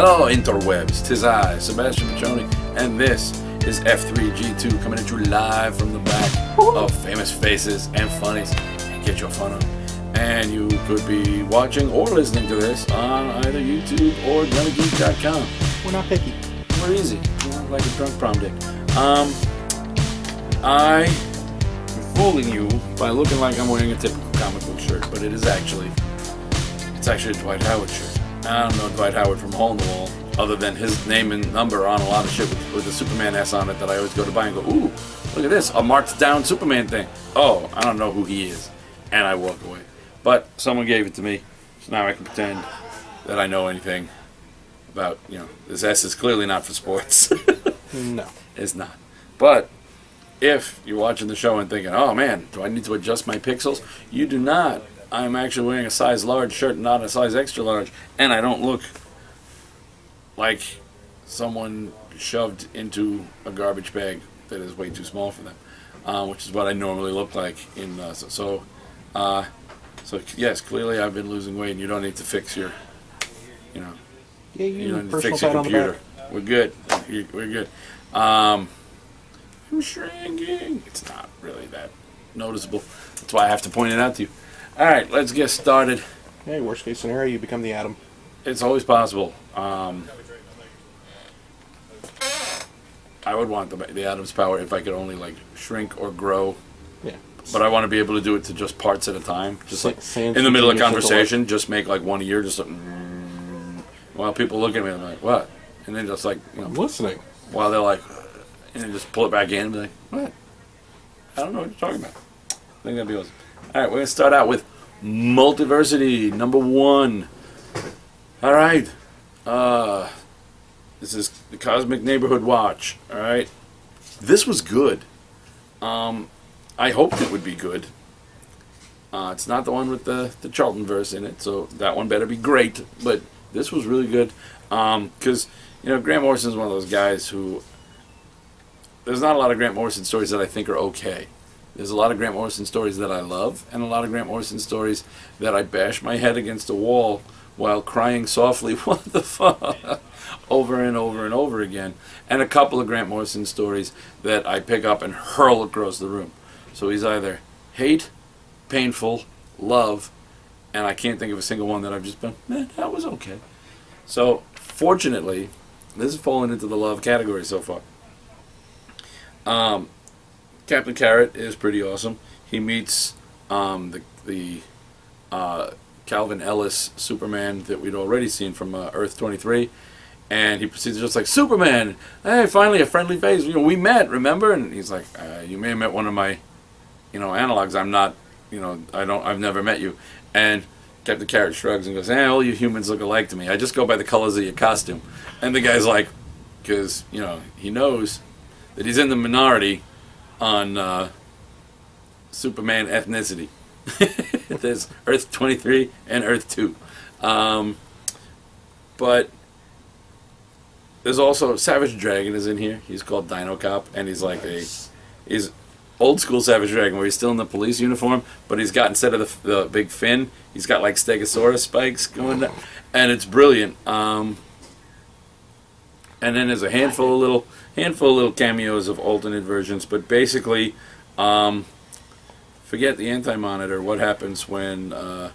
Hello, interwebs. 'Tis I, Sebastian, and this is F3G2 coming at you live from the back of Famous Faces and Funnies and Get Your Fun On. And you could be watching or listening to this on either YouTube or DonnaGeek.com. We're not picky. We're easy. Like a drunk prom date. I am fooling you by looking like I'm wearing a typical comic book shirt, but it's actually a Dwight Howard shirt. I don't know Dwight Howard from Hole in the Wall, other than his name and number on a lot of shit with the Superman S on it that I always go to buy and go, ooh, look at this, a marked down Superman thing. Oh, I don't know who he is. And I walk away. But someone gave it to me, so now I can pretend that I know anything about, this S is clearly not for sports. No. It's not. But if you're watching the show and thinking, oh man, do I need to adjust my pixels? You do not. I'm actually wearing a size large shirt, not a size extra large, and I don't look like someone shoved into a garbage bag that is way too small for them, which is what I normally look like. So yes, clearly I've been losing weight, and you don't need to fix your, you don't need to fix your computer. We're good. We're good. I'm shrinking. It's not really that noticeable. That's why I have to point it out to you. Alright, let's get started. Hey, worst case scenario, you become the Atom. It's always possible. I would want the Atom's power if I could only shrink or grow. Yeah. But I want to be able to do it to just parts at a time. Just in the middle of conversation, just make one a year, just while people look at me, I'm like, what? And then just I'm listening. While they're like, and then just pull it back in and be like, what? I don't know what you're talking about. I think that'd be awesome. Alright, we're going to start out with Multiversity, number 1. Alright. This is the Cosmic Neighborhood Watch. Alright. This was good. I hoped it would be good. It's not the one with the Charlton verse in it, so that one better be great. But this was really good. Because, Grant Morrison's one of those guys who... There's not a lot of Grant Morrison stories that I think are okay. There's a lot of Grant Morrison stories that I love, and a lot of Grant Morrison stories that I bash my head against a wall while crying softly, what the fuck, over and over and over again. And a couple of Grant Morrison stories that I pick up and hurl across the room. So he's either hate, painful, love, and I can't think of a single one that I've just been, man, that was okay. So, fortunately, this has fallen into the love category so far. Captain Carrot is pretty awesome. He meets the Calvin Ellis Superman that we'd already seen from Earth 23, and he proceeds just like, Superman, hey, finally a friendly face. We met, remember? And he's like, you may have met one of my, analogs. I'm not, I've never met you. And Captain Carrot shrugs and goes, all you humans look alike to me. I just go by the colors of your costume. And the guy's like, because he knows that he's in the minority on Superman ethnicity. There's Earth 23 and Earth 2. But there's also Savage Dragon is in here. He's called Dino Cop, and he's like he's old school Savage Dragon where he's still in the police uniform, but he's got, instead of the big fin, he's got like Stegosaurus spikes going down, and it's brilliant. And then there's a handful of little cameos of alternate versions, but basically, forget the Anti-Monitor. What happens when the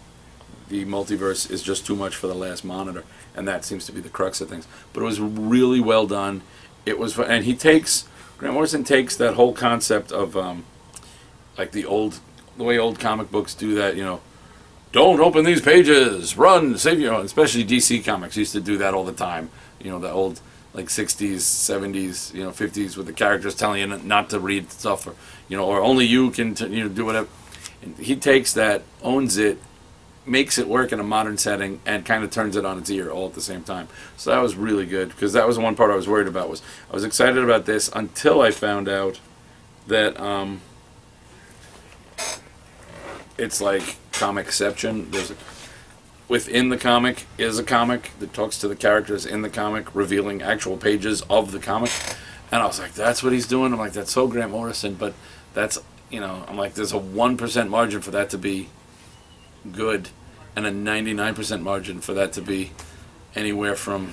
multiverse is just too much for the last Monitor, and that seems to be the crux of things. But it was really well done. It was, and Grant Morrison takes that whole concept of like the way old comic books do that. Don't open these pages, run, save your own. Especially DC Comics used to do that all the time. The old, like 60s, 70s, 50s, with the characters telling you not to read stuff, or only you can, do whatever. And he takes that, owns it, makes it work in a modern setting, and kind of turns it on its ear all at the same time. So that was really good, because that was the one part I was worried about. I was excited about this until I found out that it's like Comicception. Within the comic is a comic that talks to the characters in the comic, revealing actual pages of the comic. And I was like, that's what he's doing? I'm like, that's so Grant Morrison, but that's, I'm like, there's a 1% margin for that to be good, and a 99% margin for that to be anywhere from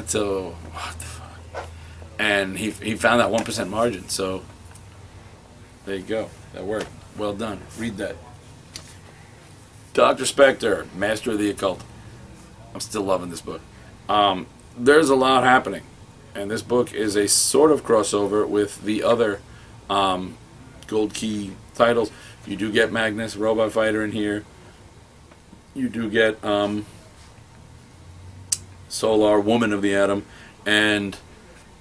to what the fuck, and he found that 1% margin. So there you go. That worked. Well done. Read that. Dr. Spectre, Master of the Occult. I'm still loving this book. There's a lot happening, and this book is a sort of crossover with the other Gold Key titles. You do get Magnus, Robot Fighter in here. You do get Solar, Woman of the Atom, and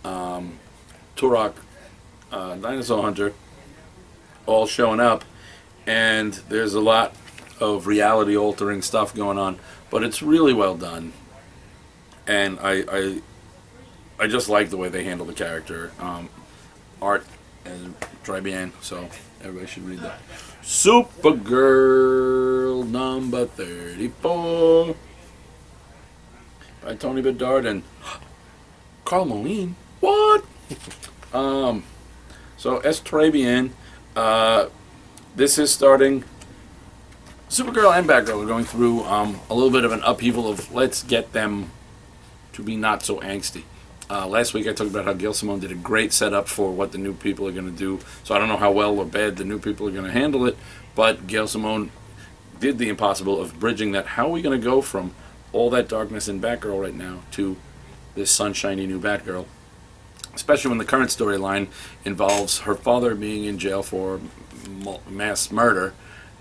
Turok, Dinosaur Hunter, all showing up. And there's a lot of reality-altering stuff going on, but it's really well done. And I just like the way they handle the character. Art and Tribian, so everybody should read that. Supergirl number 34 by Tony Bedard and Carl Moline. What? So S. Trabian, this is starting. Supergirl and Batgirl are going through a little bit of an upheaval of let's get them to be not so angsty. Last week I talked about how Gail Simone did a great setup for what the new people are going to do. So I don't know how well or bad the new people are going to handle it, but Gail Simone did the impossible of bridging that. How are we going to go from all that darkness in Batgirl right now to this sunshiny new Batgirl? Especially when the current storyline involves her father being in jail for mass murder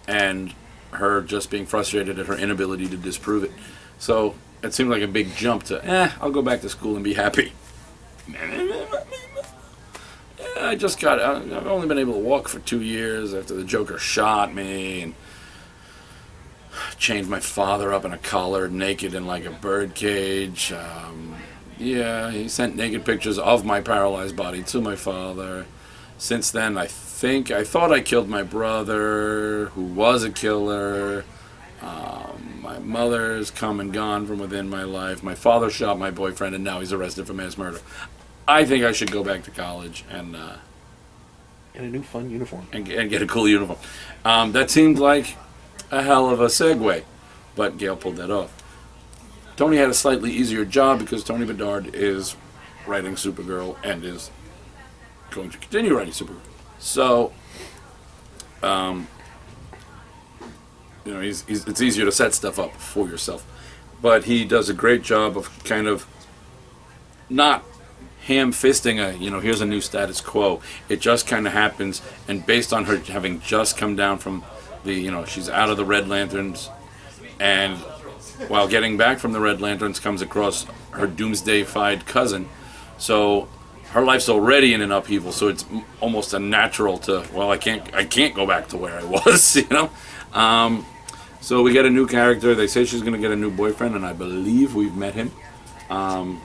and her just being frustrated at her inability to disprove it. So it seemed like a big jump to, I'll go back to school and be happy. I've only been able to walk for 2 years after the Joker shot me and chained my father up in a collar, naked in like a bird cage. He sent naked pictures of my paralyzed body to my father. Since then, I thought I killed my brother, who was a killer. My mother's come and gone from within my life. My father shot my boyfriend, and now he's arrested for mass murder. I think I should go back to college and get a new fun uniform. And get a cool uniform. That seemed like a hell of a segue, but Gail pulled that off. Tony had a slightly easier job because Tony Bedard is writing Supergirl and is going to continue writing Supergirl. So, it's easier to set stuff up for yourself. But he does a great job of kind of not ham-fisting here's a new status quo. It just kind of happens, and based on her having just come down from she's out of the Red Lanterns, and while getting back from the Red Lanterns comes across her doomsday-fied cousin. So her life's already in an upheaval, so it's almost a natural to, I can't go back to where I was, So we get a new character. They say she's going to get a new boyfriend, and I believe we've met him. As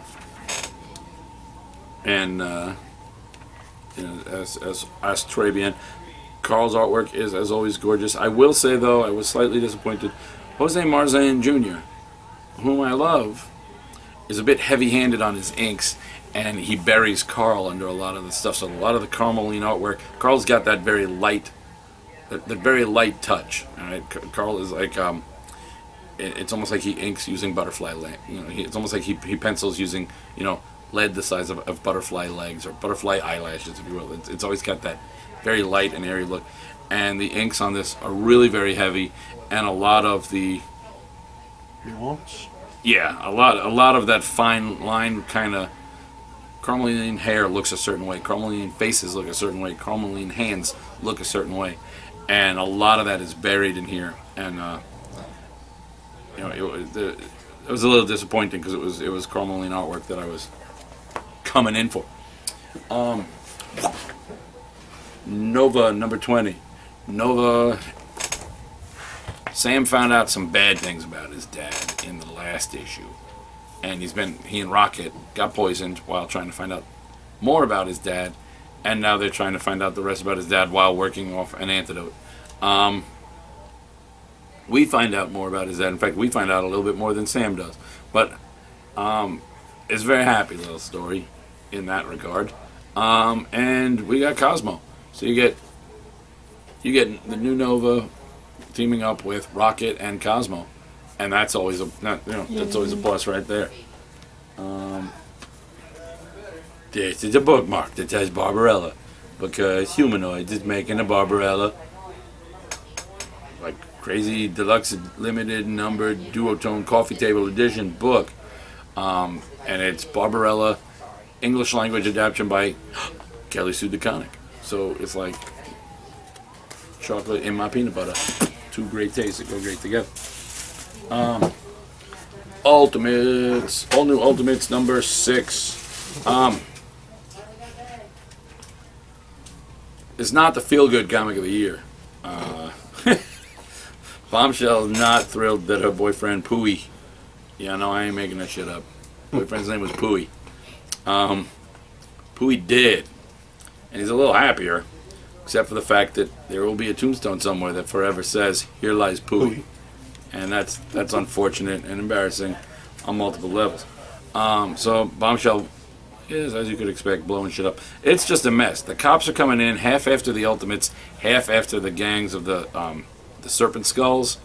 Trabian, Carl's artwork is, as always, gorgeous. I will say, though, I was slightly disappointed. Jose Marzan Jr., whom I love, is a bit heavy-handed on his inks, and he buries Carl under a lot of the stuff. So a lot of the Carmeline artwork, Carl's got that very light touch. All right, Carl is like it's almost like he inks using butterfly legs. It's almost like he pencils using lead the size of butterfly legs or butterfly eyelashes, if you will. It's always got that very light and airy look. And the inks on this are really very heavy, and a lot of the nuance. Yeah, a lot of that fine line kind of. Carmeline hair looks a certain way. Carmeline faces look a certain way. Carmeline hands look a certain way, and a lot of that is buried in here. And it was a little disappointing because it was Carmeline artwork that I was coming in for. Nova number 20. Nova. Sam found out some bad things about his dad in the last issue. And he and Rocket got poisoned while trying to find out more about his dad. And now they're trying to find out the rest about his dad while working off an antidote. We find out more about his dad. In fact, we find out a little bit more than Sam does. But it's a very happy little story in that regard. And we got Cosmo. So you get the new Nova teaming up with Rocket and Cosmo. and that's always that's always a plus right there. This is a bookmark that says Barbarella, because Humanoids is making a Barbarella, like crazy deluxe limited numbered duotone coffee table edition book, and it's Barbarella English language adaptation by Kelly Sue DeConnick. So it's like chocolate in my peanut butter. Two great tastes that go great together. Ultimates, all new Ultimates number 6. It's not the feel-good comic of the year. Bombshell is not thrilled that her boyfriend Pooey, yeah, no, I ain't making that shit up. Boyfriend's name was Pooey. Pooey did, and he's a little happier, except for the fact that there will be a tombstone somewhere that forever says, "Here lies Pooey," and that's unfortunate and embarrassing on multiple levels. So Bombshell is, as you could expect, blowing shit up. It's just a mess. The cops are coming in half after the Ultimates, half after the gangs of the Serpent Skulls.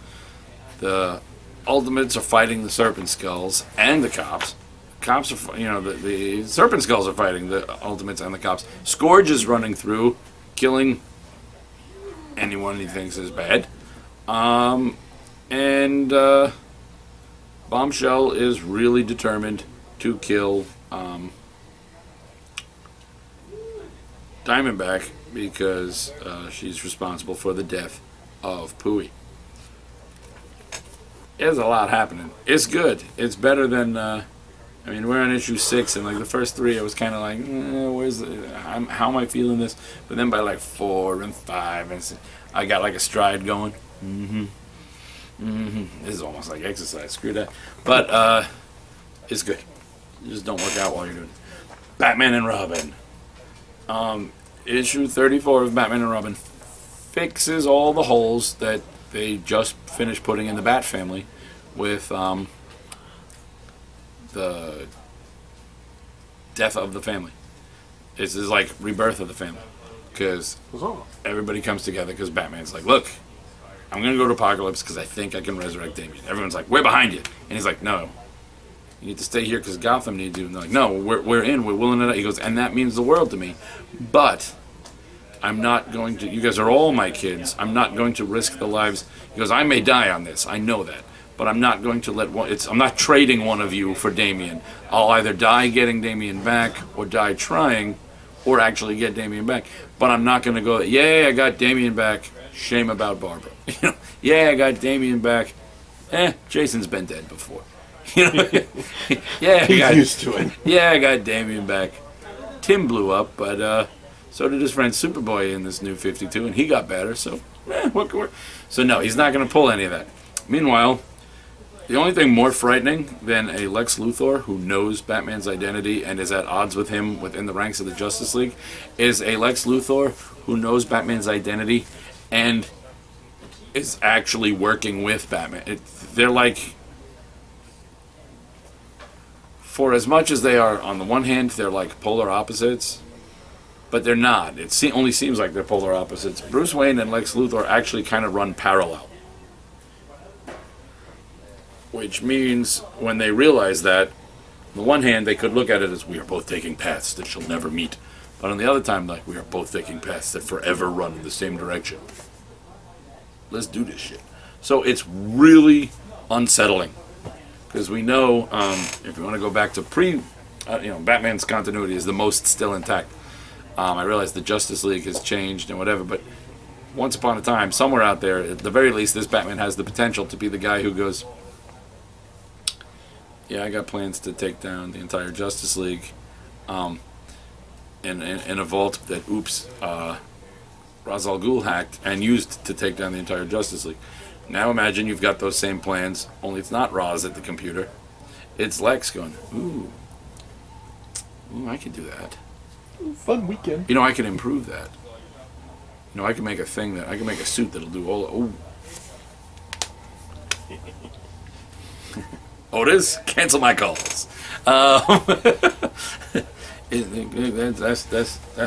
The Ultimates are fighting the Serpent Skulls and the cops. Cops are, the Serpent Skulls are fighting the Ultimates and the cops. Scourge is running through, killing anyone he thinks is bad. And Bombshell is really determined to kill Diamondback because she's responsible for the death of Pooey. There's a lot happening. It's good. It's better than we're on issue 6, and like the first 3 I was kind of like, how am I feeling this? But then by like 4 and 5 and I got like a stride going. This is almost like exercise. Screw that. But it's good. You just don't work out while you're doing it. Batman and Robin. Issue 34 of Batman and Robin fixes all the holes that they just finished putting in the Bat family with the death of the family. This is like rebirth of the family, because everybody comes together because Batman's like, look, I'm going to go to Apocalypse because I think I can resurrect Damian. Everyone's like, we're behind you. And he's like, no, you need to stay here because Gotham needs you. And they're like, no, we're in, we're willing to. He goes, and that means the world to me. But I'm not going to, you guys are all my kids. I'm not going to risk the lives. He goes, I may die on this. I know that. But I'm not going to let I'm not trading one of you for Damian. I'll either die getting Damian back or die trying or actually get Damian back. But I'm not going to go, yay, I got Damian back. Shame about Barbara. Yeah, I got Damian back. Jason's been dead before. Yeah, he's used to it. Yeah, I got Damian back. Tim blew up, but so did his friend Superboy in this new 52, and he got better. So, so no, he's not going to pull any of that. Meanwhile, the only thing more frightening than a Lex Luthor who knows Batman's identity and is at odds with him within the ranks of the Justice League is a Lex Luthor who knows Batman's identity and is actually working with Batman. They're like, for as much as they are, on the one hand, they're like polar opposites, but they're not. It only seems like they're polar opposites. Bruce Wayne and Lex Luthor actually kind of run parallel. Which means when they realize that, on the one hand, they could look at it as we are both taking paths that shall never meet. But on the other time, like, we are both taking paths that forever run in the same direction. Let's do this shit. So it's really unsettling. Because we know, if you want to go back to Batman's continuity is the most still intact. I realize the Justice League has changed and whatever, but once upon a time, somewhere out there, at the very least, this Batman has the potential to be the guy who goes, yeah, I got plans to take down the entire Justice League in a vault that, Ra's al Ghul hacked and used to take down the entire Justice League. Now imagine you've got those same plans, only it's not Ra's at the computer. It's Lex going, ooh, I could do that. Fun weekend. I can improve that. I can make a suit that'll do all, Otis, cancel my calls. That's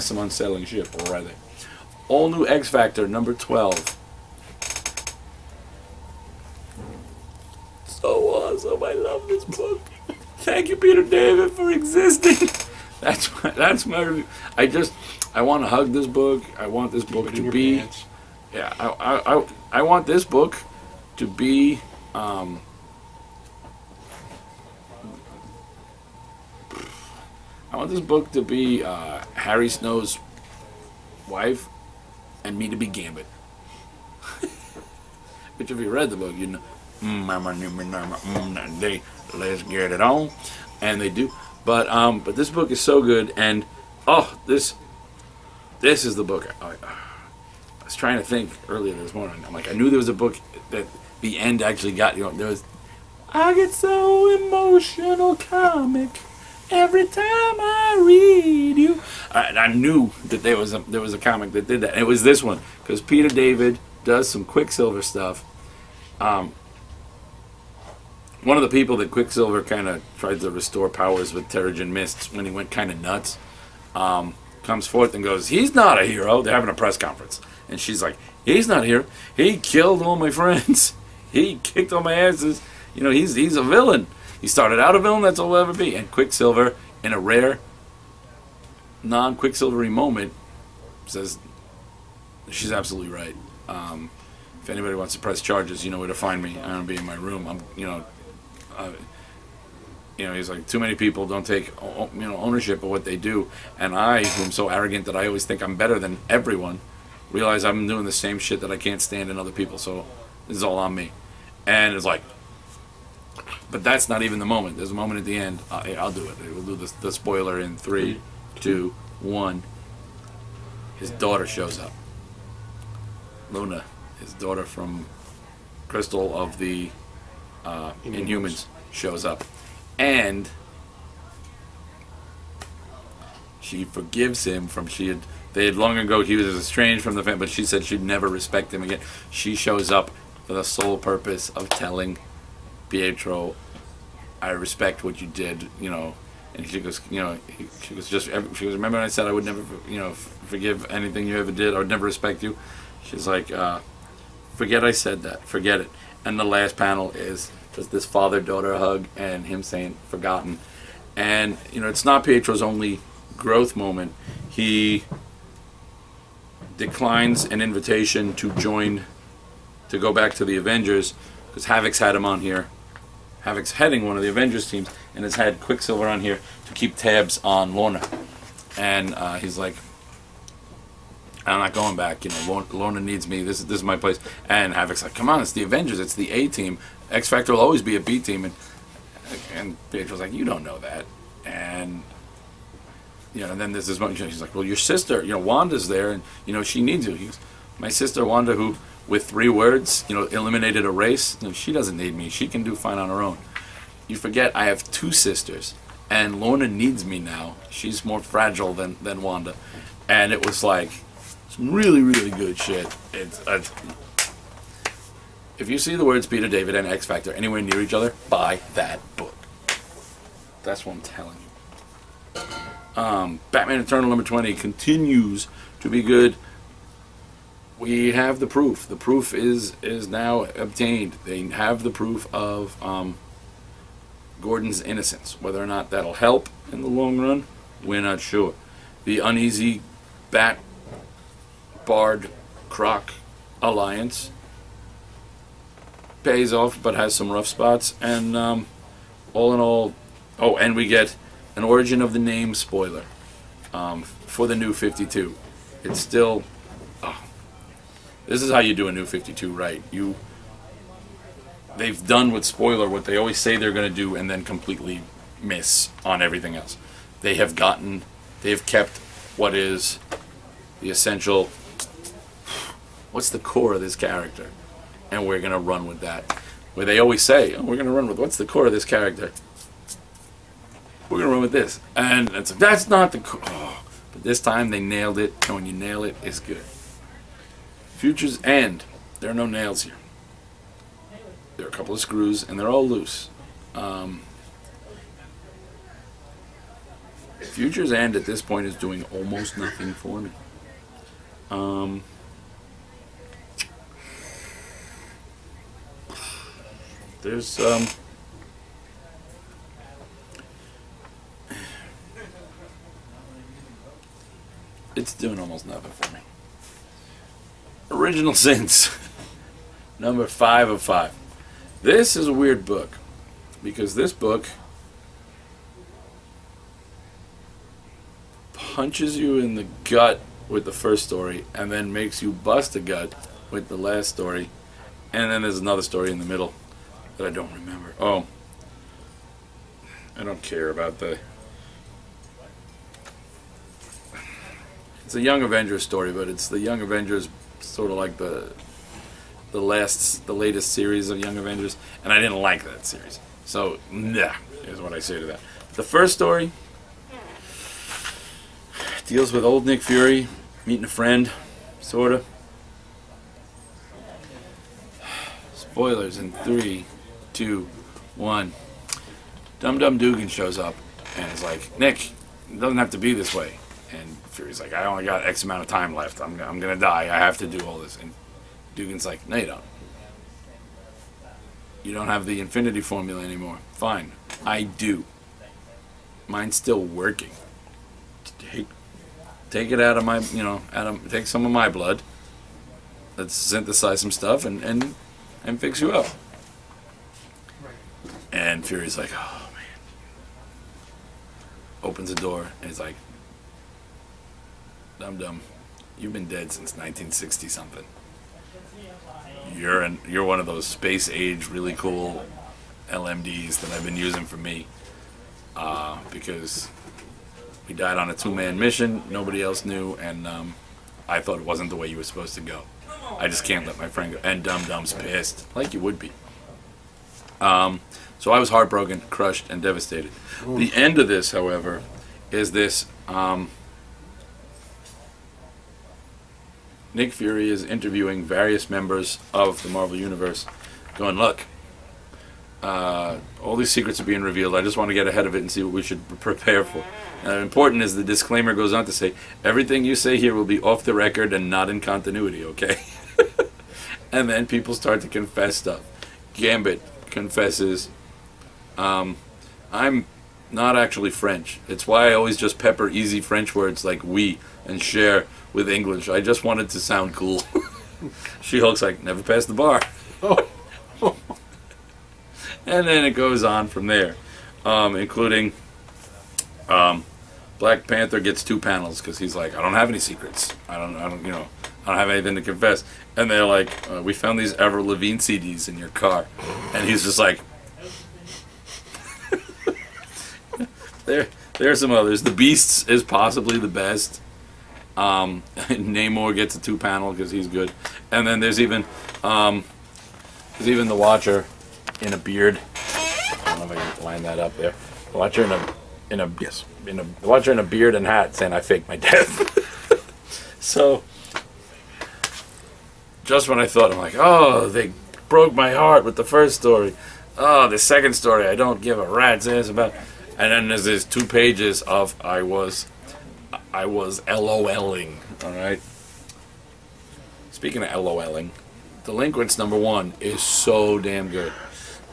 some unsettling shit right there. All new X Factor number 12. love this book. Thank you, Peter David, for existing. That's my review. I want to hug this book. I want this book to be. Yeah, I want this book to be. I want this book to be Harry Snow's wife, and me to be Gambit. Which, if you read the book, you know, let's get it on, and they do. But this book is so good, and this is the book. I was trying to think earlier this morning. I'm like, I knew there was a book that the end actually got. You know, there was. I get so emotional, comic. Every time I read you, I knew that there was a comic that did that. And it was this one, because Peter David does some Quicksilver stuff. One of the people that Quicksilver kind of tried to restore powers with Terrigen Mists when he went kind of nuts, comes forth and goes, "He's not a hero." They're having a press conference, and she's like, "He's not a hero. He killed all my friends. He kicked all my asses. You know, he's a villain. He started out a villain, that's all he'll ever be." And Quicksilver, in a rare, non-Quicksilvery moment, says, she's absolutely right. If anybody wants to press charges, you know where to find me. I'm going to be in my room. He's like, too many people don't take ownership of what they do. And I, who am so arrogant that I always think I'm better than everyone, realize I'm doing the same shit that I can't stand in other people. So this is all on me. And it's like, but that's not even the moment. There's a moment at the end. I'll do it. We'll do the spoiler in 3, 2, 1. His daughter shows up. Luna, his daughter from Crystal of the Inhumans, shows up. And she forgives him from they had long ago, he was estranged from the family, but she said she'd never respect him again. She shows up for the sole purpose of telling Pietro, "I respect what you did," and she goes, "Remember when I said I would never, forgive anything you ever did, I would never respect you?" She's like, "Forget I said that, forget it." And the last panel is just this father-daughter hug and him saying, "Forgotten." And, it's not Pietro's only growth moment. He declines an invitation to go back to the Avengers, because Havoc's had him on here. Havoc's heading one of the Avengers teams, and has had Quicksilver on here to keep tabs on Lorna. And he's like, "I'm not going back. Lorna needs me. This is my place." And Havoc's like, "Come on, it's the Avengers. It's the A team. X Factor will always be a B team." And Pietro's like, "You don't know that." And and then there's this moment. She's like, "Well, your sister, Wanda's there, and she needs you." He goes, "My sister Wanda, who with 3 words, eliminated a race. She doesn't need me. She can do fine on her own. You forget I have 2 sisters, and Lorna needs me now. She's more fragile than Wanda." And it was like, some really, really good shit. If you see the words Peter David and X Factor anywhere near each other, buy that book. That's what I'm telling you. Batman Eternal number 20 continues to be good. We have the proof. The proof is now obtained. They have the proof of Gordon's innocence. Whether or not that'll help in the long run, we're not sure. The uneasy Bat Bard Croc alliance pays off, but has some rough spots. And all in all, and we get an origin of the name spoiler for the New 52. It's still. This is how you do a New 52 right. They've done with spoiler what they always say they're going to do, and then completely miss on everything else. They've kept what is the essential. What's the core of this character? And we're going to run with that. Where they always say, we're going to run with what's the core of this character? We're going to run with this. And it's like, that's not the core. But this time they nailed it, and when you nail it, it's good. Future's End. There are no nails here. There are a couple of screws, and they're all loose. Future's End at this point is doing almost nothing for me. There's it's doing almost nothing for me. Original Sins, number 5 of 5. This is a weird book, because this book punches you in the gut with the first story, and then makes you bust a gut with the last story, and then there's another story in the middle that I don't remember. Oh, I don't care about the... It's a Young Avengers story, but it's the Young Avengers, sort of like the latest series of Young Avengers, and I didn't like that series. So, nah, is what I say to that. The first story deals with old Nick Fury meeting a friend, sorta. Spoilers in 3, 2, 1. Dum Dum Dugan shows up and is like, Nick, it doesn't have to be this way. And Fury's like, I only got X amount of time left. I'm gonna die. I have to do all this. And Dugan's like, no, you don't. You don't have the infinity formula anymore. Fine, I do. Mine's still working. Take it out of my, take some of my blood. Let's synthesize some stuff and fix you up. And Fury's like, oh man. Opens the door and he's like, Dum Dum, you've been dead since 1960 something. You're one of those space age really cool LMDs that I've been using for me, because we died on a 2-man mission. Nobody else knew, and I thought it wasn't the way you were supposed to go. I just can't let my friend go. And Dum Dum's pissed, like you would be. So I was heartbroken, crushed, and devastated. Ooh. The end of this, however, is this. Nick Fury is interviewing various members of the Marvel Universe, going, look, all these secrets are being revealed. I just want to get ahead of it and see what we should prepare for. Important is the disclaimer goes on to say, everything you say here will be off the record and not in continuity, okay? And then people start to confess stuff. Gambit confesses, I'm not actually French. It's why I always just pepper easy French words like oui and cher with English. I just wanted to sound cool. She-Hulk's like, never passed the bar. And then it goes on from there, including Black Panther gets 2 panels because he's like, I don't have any secrets. I don't have anything to confess. And they're like, we found these Avril Lavigne CDs in your car, and he's just like, there's some others. The Beasts is possibly the best. Namor gets a 2 panel because he's good, and then there's even the Watcher in a beard. I don't know if I can line that up there. The Watcher the Watcher in a beard and hat saying I faked my death. So just when I thought, I'm like, oh, they broke my heart with the first story. Oh, the second story I don't give a rat's ass about. And then there's this 2 pages of I was LOLing, alright? Speaking of LOLing, Delinquents #1 is so damn good.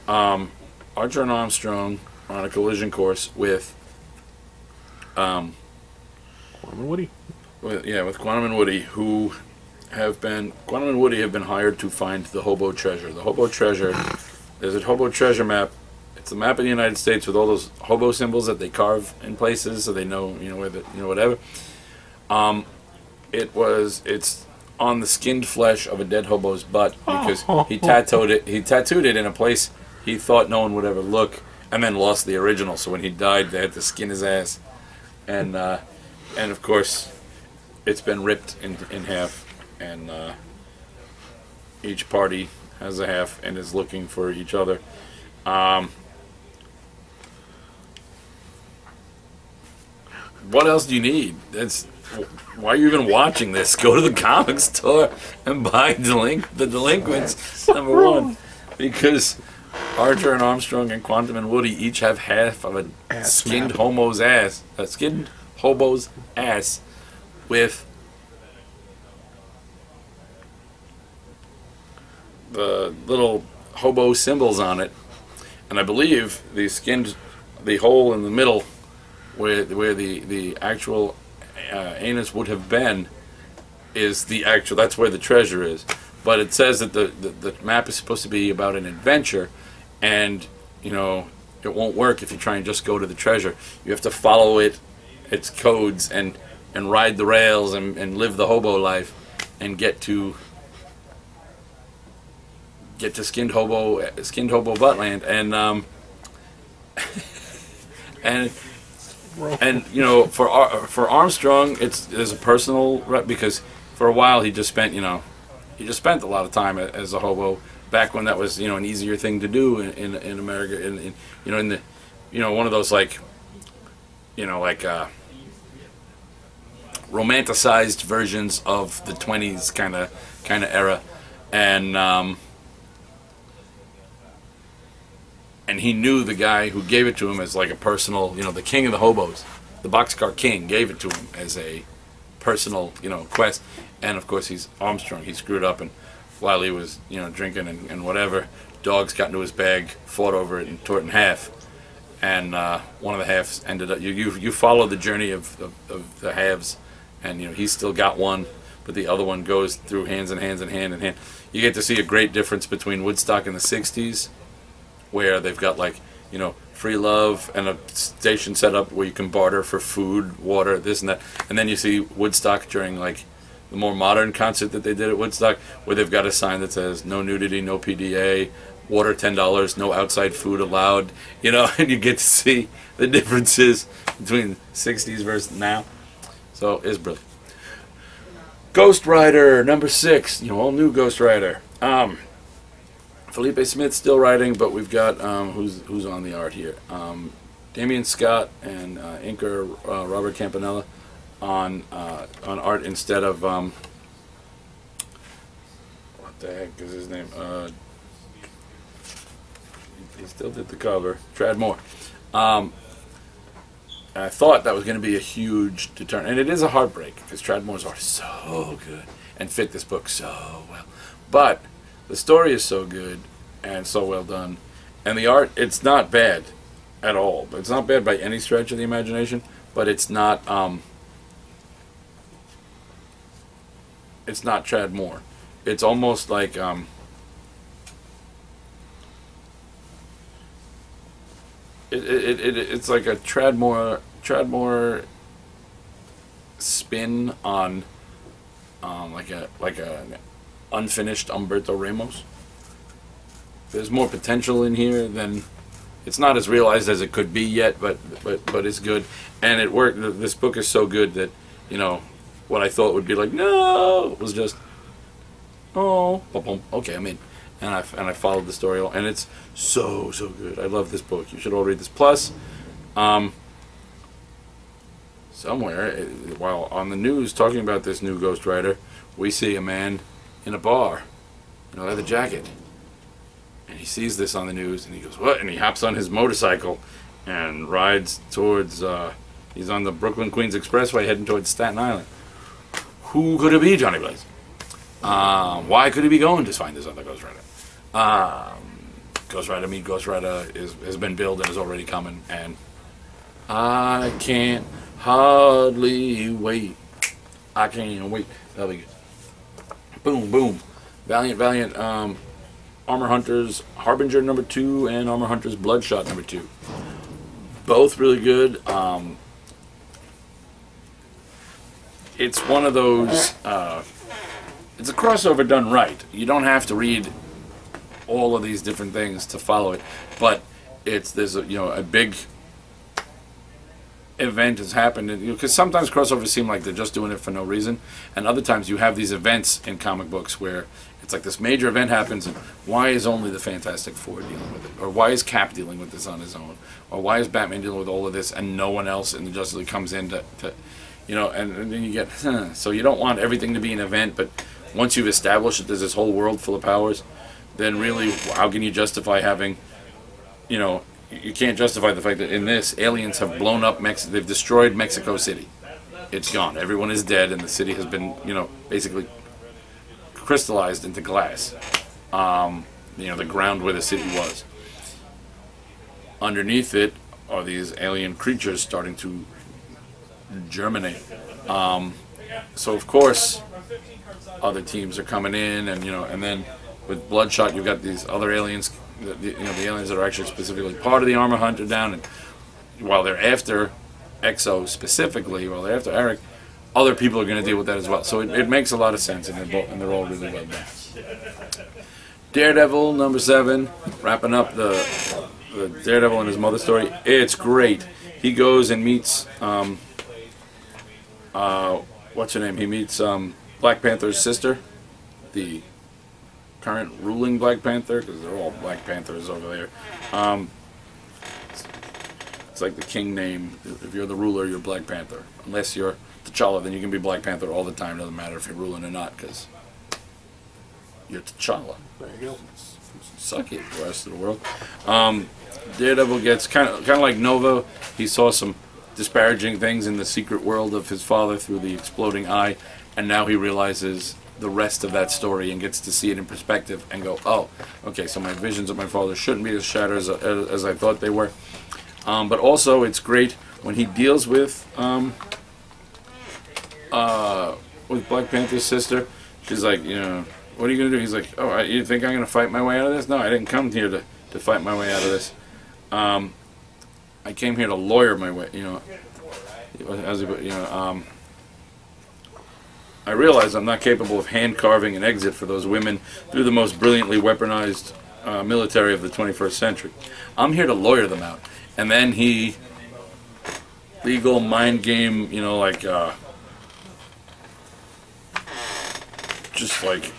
Archer and Armstrong are on a collision course with Quantum and Woody. With Quantum and Woody, Quantum and Woody have been hired to find the hobo treasure. The hobo treasure, there's a hobo treasure map. It's a map of the United States with all those hobo symbols that they carve in places so they know, whatever. It's on the skinned flesh of a dead hobo's butt because he tattooed it in a place he thought no one would ever look, and then lost the original. So when he died, they had to skin his ass, and of course, it's been ripped in half, and each party has a half and is looking for each other. What else do you need? Why are you even watching this? Go to the comic store and buy the Delinquents #1, because Archer and Armstrong and Quantum and Woody each have half of a skinned hobo's ass. A skinned hobo's ass with the little hobo symbols on it, and I believe the hole in the middle where the actual anus would have been is the actual. That's where the treasure is. But it says that the map is supposed to be about an adventure, and you know it won't work if you try and just go to the treasure. You have to follow its codes, and ride the rails, and live the hobo life, and get to skinned hobo buttland, and you know for Armstrong there's a personal because for a while he just spent a lot of time as a hobo back when that was an easier thing to do in America, in one of those romanticized versions of the 20s kind of era, and he knew the guy who gave it to him as like a personal, the king of the hobos, the boxcar king, gave it to him as a personal, quest. And of course he's Armstrong. He screwed up, and while he was, drinking and whatever, dogs got into his bag, fought over it, and tore it in half. And one of the halves ended up. You follow the journey of the halves, and he's still got one, but the other one goes through hands and hands and hand in hand. You get to see a great difference between Woodstock in the '60s, where they've got free love and a station set up where you can barter for food, water, this and that, and then you see Woodstock during the more modern concert that they did at Woodstock, where they've got a sign that says no nudity, no PDA, water $10, no outside food allowed, and you get to see the differences between 60s versus now. So it's brilliant. Ghost Rider number 6, all new Ghost Rider. Felipe Smith still writing, but we've got who's on the art here. Damian Scott and inker Robert Campanella on art instead of what the heck is his name? He still did the cover. Trad Moore. I thought that was going to be a huge deterrent, and it is a heartbreak because Trad Moore's art is so good and fit this book so well. But the story is so good and so well done, and the art, it's not bad at all. It's not bad by any stretch of the imagination, but it's not Trad Moore. It's almost like it's like a Trad Moore spin on like a unfinished Humberto Ramos. There's more potential in here than it's not as realized as it could be yet, but it's good, and it worked. This book is so good that what I thought would be like no was just okay, I'm in, and I followed the story, and it's so good. I love this book. You should all read this. Plus, somewhere while on the news talking about this new Ghost Rider, we see a man in a bar in a leather jacket, and he sees this on the news, and he goes, what? And he hops on his motorcycle and rides towards he's on the Brooklyn Queens Expressway heading towards Staten Island. Who could it be? Johnny Blaze. Why could he be going to find this other Ghost Rider? Ghost Rider Meet Ghost Rider has been billed and is already coming, and I can't hardly wait. I can't wait. That'll be good. Boom, boom. Valiant, Armor Hunters Harbinger number 2 and Armor Hunters Bloodshot number 2. Both really good. It's one of those, it's a crossover done right. You don't have to read all of these different things to follow it, but there's a big event has happened, because sometimes crossovers seem like they're just doing it for no reason, and other times you have these events in comic books where it's like this major event happens, and why is only the Fantastic Four dealing with it, or why is Cap dealing with this on his own, or why is Batman dealing with all of this and no one else in the Justice League comes in to and then you get so you don't want everything to be an event, but once you've established that there's this whole world full of powers, then really how can you justify having you can't justify the fact that in this, aliens have blown up they've destroyed Mexico City. It's gone. Everyone is dead, and the city has been, basically crystallized into glass. The ground where the city was. Underneath it are these alien creatures starting to germinate. So of course, other teams are coming in, and and then with Bloodshot, you've got these other aliens, the aliens that are actually specifically part of the Armor Hunter down, and while they're after Exo specifically, while they're after Eric, other people are going to deal with that as well. So it makes a lot of sense, and they're all really well done. Daredevil #7, wrapping up the Daredevil and his mother story. It's great. He goes and meets what's her name? He meets Black Panther's sister, the current ruling Black Panther, because they're all Black Panthers over there. It's like the king name. If you're the ruler, you're Black Panther. Unless you're T'Challa, then you can be Black Panther all the time. Doesn't matter if you're ruling or not, because you're T'Challa. There you go. Suck it, the rest of the world. Daredevil gets kind of like Nova. He saw some disparaging things in the secret world of his father through the exploding eye, and now he realizes the rest of that story and gets to see it in perspective and go, oh, okay, so my visions of my father shouldn't be as shattered as I thought they were. But also, it's great when he deals with Black Panther's sister. She's like, what are you going to do? He's like, oh, you think I'm going to fight my way out of this? No, I didn't come here to fight my way out of this. I came here to lawyer my way, I realize I'm not capable of hand-carving an exit for those women through the most brilliantly weaponized military of the 21st century. I'm here to lawyer them out. And then he legal mind game, just like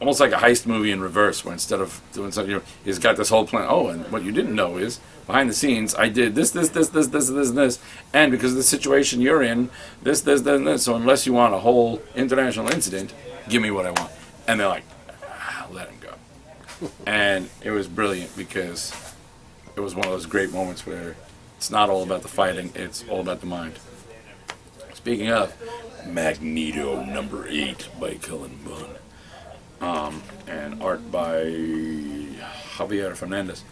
almost like a heist movie in reverse, where instead of doing something, he's got this whole plan. Oh, and what you didn't know is behind the scenes, I did this, and this, and because of the situation you're in, this, and this. So unless you want a whole international incident, give me what I want. And they're like, let him go. And it was brilliant because it was one of those great moments where it's not all about the fighting, it's all about the mind. Speaking of, Magneto #8 by Cullen Bunn. And art by Javier Fernandez.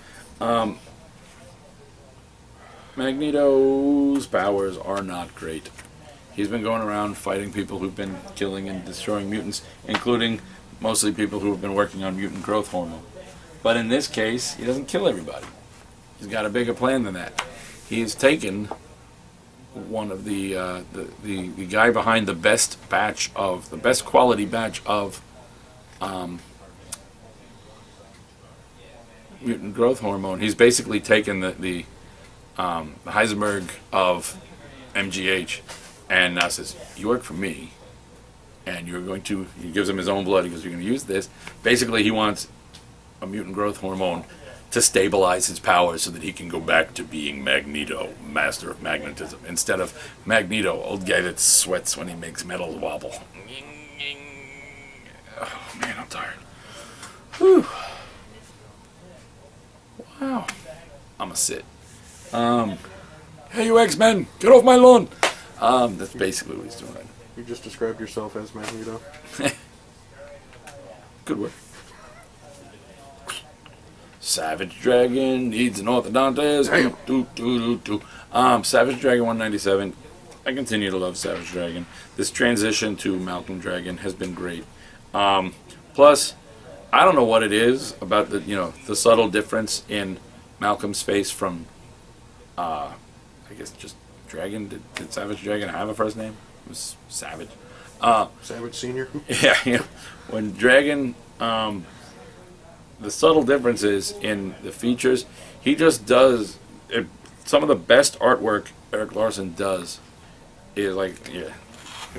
Magneto's powers are not great. He's been going around fighting people who've been killing and destroying mutants, including mostly people who have been working on mutant growth hormone. But in this case, he doesn't kill everybody. He's got a bigger plan than that. He's taken one of the guy behind the best quality batch of mutant growth hormone. He's basically taken the Heisenberg of MGH and now says, you work for me, and you're going to, he gives him his own blood, he goes, you're going to use this. Basically, he wants a mutant growth hormone to stabilize his powers so that he can go back to being Magneto, master of magnetism, instead of Magneto, old guy that sweats when he makes metal wobble. Oh man, I'm tired. Whew. Wow. I'ma sit. Hey you X-Men, get off my lawn! That's basically what he's doing right now. You just described yourself as Magneto. Good work. Savage Dragon needs an orthodontics. Savage Dragon 197. I continue to love Savage Dragon. This transition to Malcolm Dragon has been great. Plus, I don't know what it is about the subtle difference in Malcolm's face from, I guess just Dragon. Did Savage Dragon have a first name? It was Savage. Savage Senior. Yeah. When Dragon, the subtle differences in the features, he just does it. Some of the best artwork Eric Larson does is like,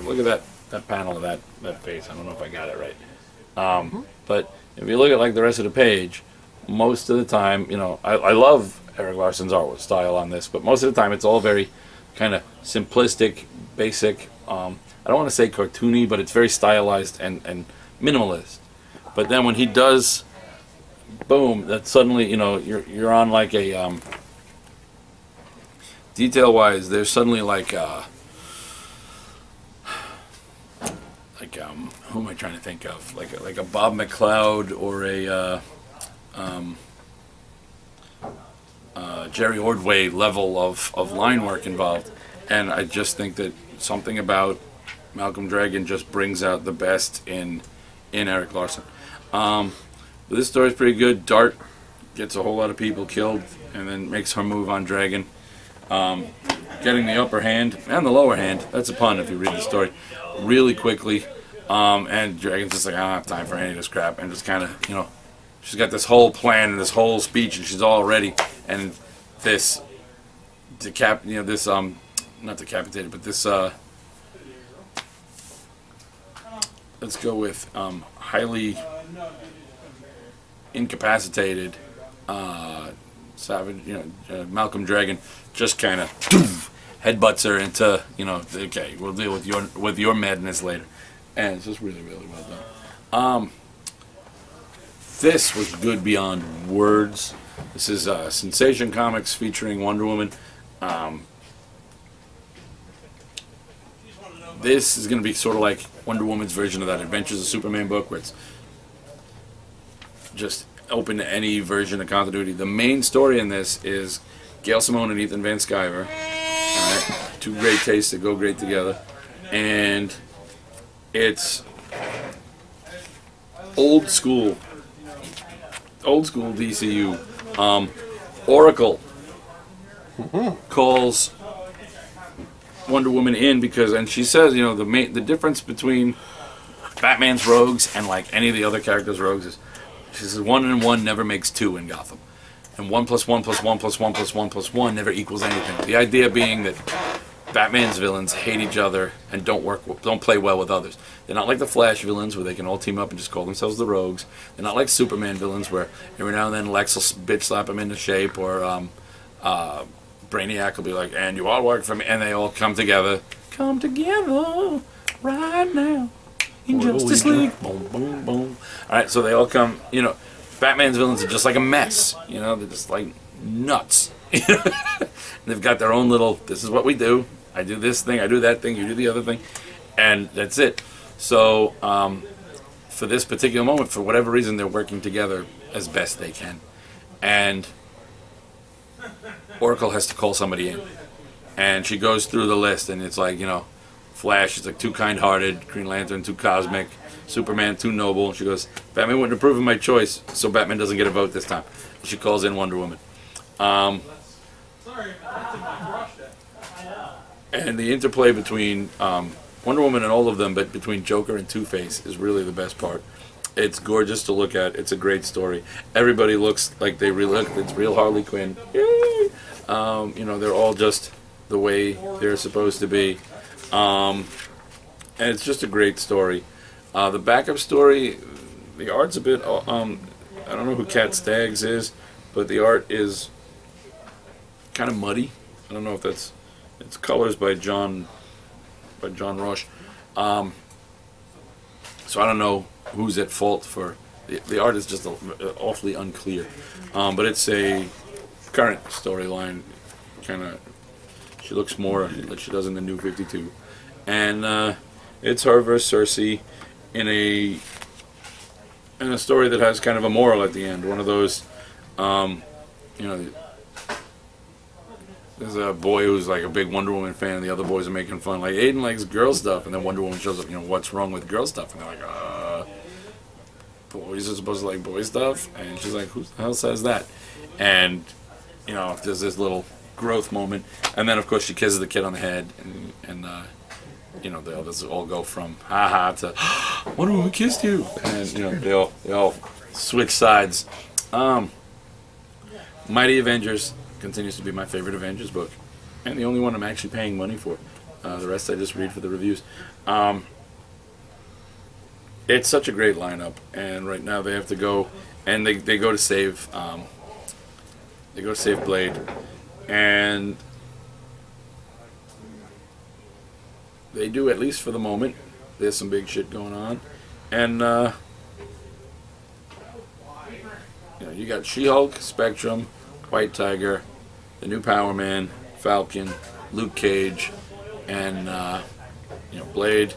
look at that panel of that face. I don't know if I got it right. But if you look at like the rest of the page, most of the time, I love Eric Larson's art style on this, but most of the time it's all very kind of simplistic, basic. I don't want to say cartoony, but it's very stylized and minimalist. But then when he does, boom, that suddenly, you're on like a, detail-wise, there's suddenly like who am I trying to think of? Like a Bob McCloud or a Jerry Ordway level of line work involved, and I just think that something about Malcolm Dragon just brings out the best in Eric Larson. This story's pretty good. Dart gets a whole lot of people killed and then makes her move on Dragon, getting the upper hand and the lower hand. That's a pun if you read the story really quickly. And Dragon's just like, I don't have time for any of this crap, and just kind of, you know, she's got this whole plan and this whole speech, and she's all ready. And this not decapitated, but this let's go with highly incapacitated savage, Malcolm Dragon just kind of headbutts her into, okay, we'll deal with your madness later, and it's just really, really well done. This was good beyond words. This is Sensation Comics featuring Wonder Woman. This is going to be sort of like Wonder Woman's version of that Adventures of Superman book, where it's just open to any version of continuity. The main story in this is Gail Simone and Ethan Van Sciver. Alright, two great tastes that go great together. And it's old school DCU. Oracle calls Wonder Woman in because, and she says, the difference between Batman's rogues and like any of the other characters' rogues is, she says 1 and 1 never makes 2 in Gotham, and 1 plus 1 plus 1 plus 1 plus 1 plus 1 never equals anything. The idea being that Batman's villains hate each other and don't play well with others. They're not like the Flash villains where they can all team up and just call themselves the Rogues. They're not like Superman villains where every now and then Lex will bitch slap him into shape, or Brainiac will be like, and you all work for me, and they all come together right now in Justice League. Boom, boom, boom. Alright, so they all come, Batman's villains are just like a mess. They're just like nuts. They've got their own little, this is what we do. I do this thing, I do that thing, you do the other thing. And that's it. So, for this particular moment, for whatever reason, they're working together as best they can. And Oracle has to call somebody in. And she goes through the list, and it's like, Flash is like too kind-hearted, Green Lantern too cosmic, Superman too noble. And she goes, Batman wouldn't approve of my choice, so Batman doesn't get a vote this time. And she calls in Wonder Woman. And the interplay between Wonder Woman and all of them, but between Joker and Two-Face is really the best part. It's gorgeous to look at. It's a great story. Everybody looks like they really look. It's real Harley Quinn. Yay! They're all just the way they're supposed to be. And it's just a great story. The backup story, the art's a bit, I don't know who Kat Staggs is, but the art is kind of muddy. I don't know if it's colors by John Roche. So I don't know who's at fault for the art is just awfully unclear. But it's a current storyline. Kind of, she looks more like she does in the New 52, and it's her versus Cersei in a story that has kind of a moral at the end. One of those, there's a boy who's like a big Wonder Woman fan, and the other boys are making fun, like, Aiden likes girl stuff, and then Wonder Woman shows up, what's wrong with girl stuff? And they're like, boys are supposed to like boy stuff? And she's like, who the hell says that? And, there's this little growth moment, and then, of course, she kisses the kid on the head, and they all go from ha-ha to, Wonder Woman kissed you! And, they all switch sides. Mighty Avengers continues to be my favorite Avengers book, and the only one I'm actually paying money for. The rest I just read for the reviews. It's such a great lineup, and right now they have to go, and they go to save Blade, and they do, at least for the moment. There's some big shit going on, and you got She-Hulk, Spectrum, White Tiger, the new Power Man, Falcon, Luke Cage, and Blade,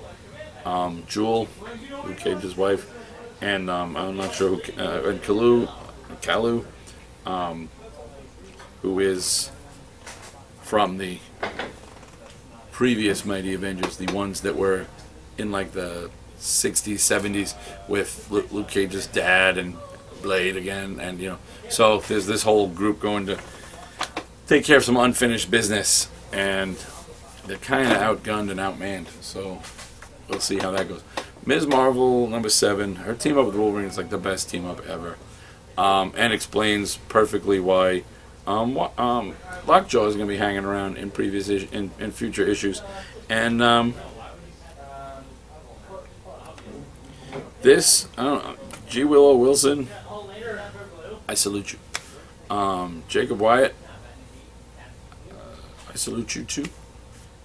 Jewel, Luke Cage's wife, and I'm not sure who, and Kalu, who is from the previous Mighty Avengers, the ones that were in like the 60s, 70s with Luke Cage's dad and Blade again, and you know, so there's this whole group going to take care of some unfinished business, and they're kind of outgunned and outmanned. So we'll see how that goes. Ms. Marvel #7, her team up with Wolverine is like the best team up ever, and explains perfectly why Lockjaw is going to be hanging around in in future issues, and this, I don't know, G. Willow Wilson, I salute you. Jacob Wyatt, I salute you too.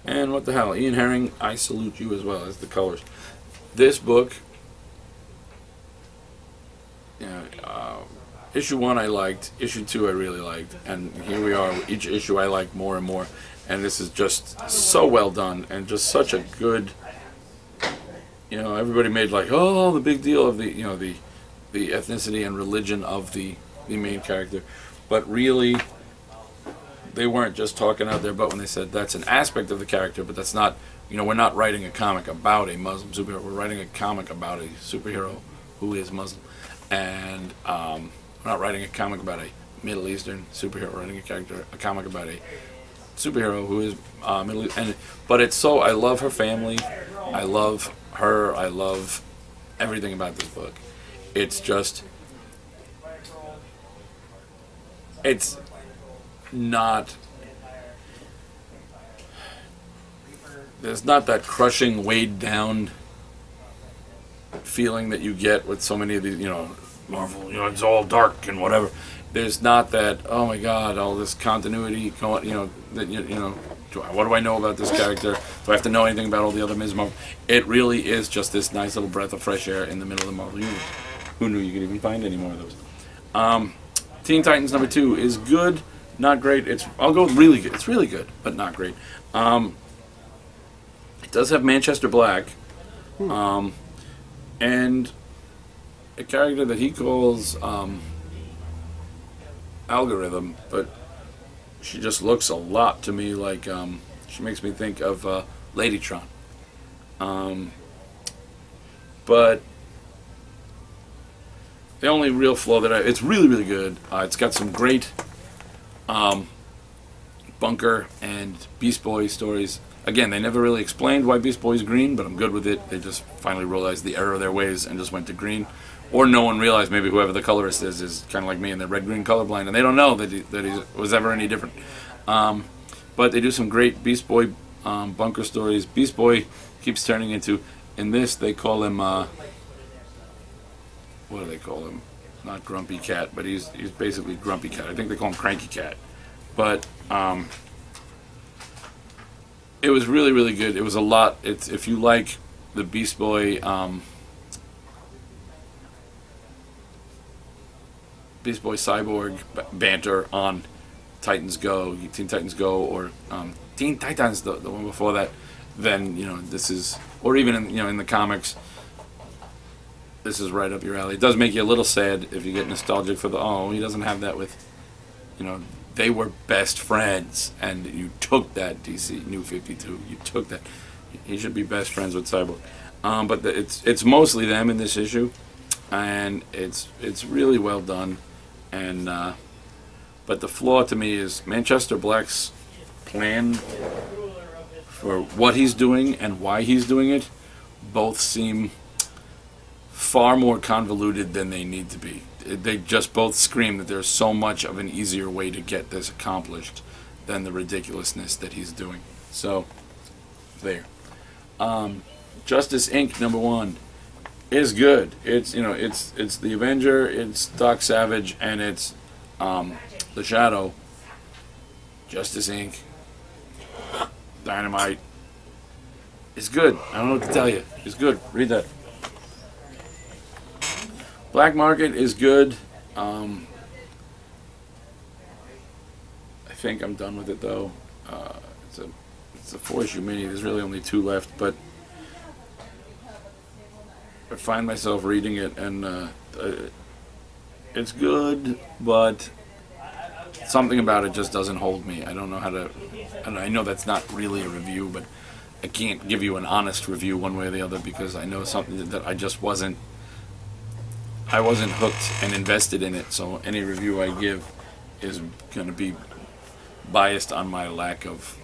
And what the hell, Ian Herring, I salute you as well as the colors. This book, you know, issue 1 I liked, issue 2 I really liked, and here we are. Each issue I like more and more, and this is just so well done and just such a good. You know, everybody made like, oh, the big deal of the, you know, the ethnicity and religion of the main character, but really, they weren't just talking out their butt when they said that's an aspect of the character, but that's not. You know, we're not writing a comic about a Muslim superhero. We're writing a comic about a superhero who is Muslim, and we're not writing a comic about a Middle Eastern superhero. We're writing a comic about a superhero who is Middle Eastern. But it's so. I love her family. I love her. I love everything about this book. It's just. It's not. There's not that crushing, weighed down feeling that you get with so many of these, you know, Marvel, you know, it's all dark and whatever. There's not that, oh my God, all this continuity going, you know, that, you know, what do I know about this character? Do I have to know anything about all the other Ms. Marvel? It really is just this nice little breath of fresh air in the middle of the Marvel universe. Who knew you could even find any more of those? Teen Titans #2 is good, not great. I'll go with really good. It's really good, but not great. It does have Manchester Black, and a character that he calls Algorithm, but she just looks a lot to me like she makes me think of Ladytron. But the only real flaw that it's really, really good. It's got some great Bunker and Beast Boy stories. Again, they never really explained why Beast Boy's green, but I'm good with it. They just finally realized the error of their ways and just went to green. Or no one realized, maybe whoever the colorist is kind of like me and they're red-green colorblind, and they don't know that he was ever any different. But they do some great Beast Boy Bunker stories. Beast Boy keeps turning into, in this they call him, what do they call him? Not Grumpy Cat, but he's basically Grumpy Cat. I think they call him Cranky Cat. But it was really, really good. It was a lot. If you like the Beast Boy Cyborg banter on Titans Go, Teen Titans Go, or Teen Titans, the one before that, then you know this is, or even in the comics, this is right up your alley. It does make you a little sad if you get nostalgic for he doesn't have that with, they were best friends, and you took that, DC New 52. You took that. He should be best friends with Cyborg. But it's mostly them in this issue, and it's really well done. And but the flaw to me is Manchester Black's plan for what he's doing and why he's doing it. Both seem far more convoluted than they need to be. They just both scream that there's so much of an easier way to get this accomplished than the ridiculousness that he's doing. So, there. Justice Inc. #1 is good. It's it's the Avenger, it's Doc Savage, and it's the Shadow. Justice Inc. Dynamite. It's good. I don't know what to tell you. It's good. Read that. Black Market is good. I think I'm done with it though. It's a 4-issue mini. There's really only 2 left, but I find myself reading it, and it's good, but something about it just doesn't hold me. I don't know how to, and I know that's not really a review, but I can't give you an honest review one way or the other because I know something that I just wasn't hooked and invested in it. So any review I give is going to be biased on my lack of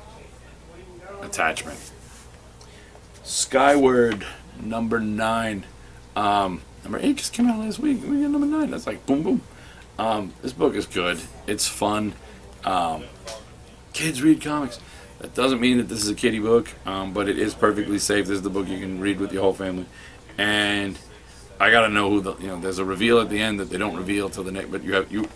attachment. Skyward, number 9. Number 8 just came out last week. We got number 9. That's like boom, boom. This book is good. It's fun. Kids read comics. That doesn't mean that this is a kiddie book, but it is perfectly safe. This is the book you can read with your whole family. And I gotta know who there's a reveal at the end that they don't reveal till the next. But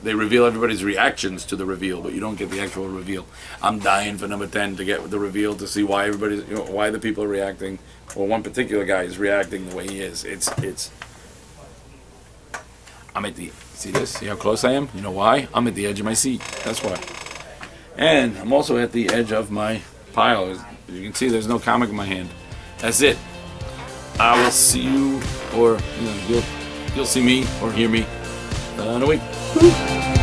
they reveal everybody's reactions to the reveal, but you don't get the actual reveal. I'm dying for number 10 to get the reveal to see why everybody's, why the people are reacting, or one particular guy is reacting the way he is. I'm at the, see this? See how close I am? You know why? I'm at the edge of my seat. That's why. And I'm also at the edge of my pile. As you can see, there's no comic in my hand. That's it. I will see you, or you'll see me or hear me in a week. Woo!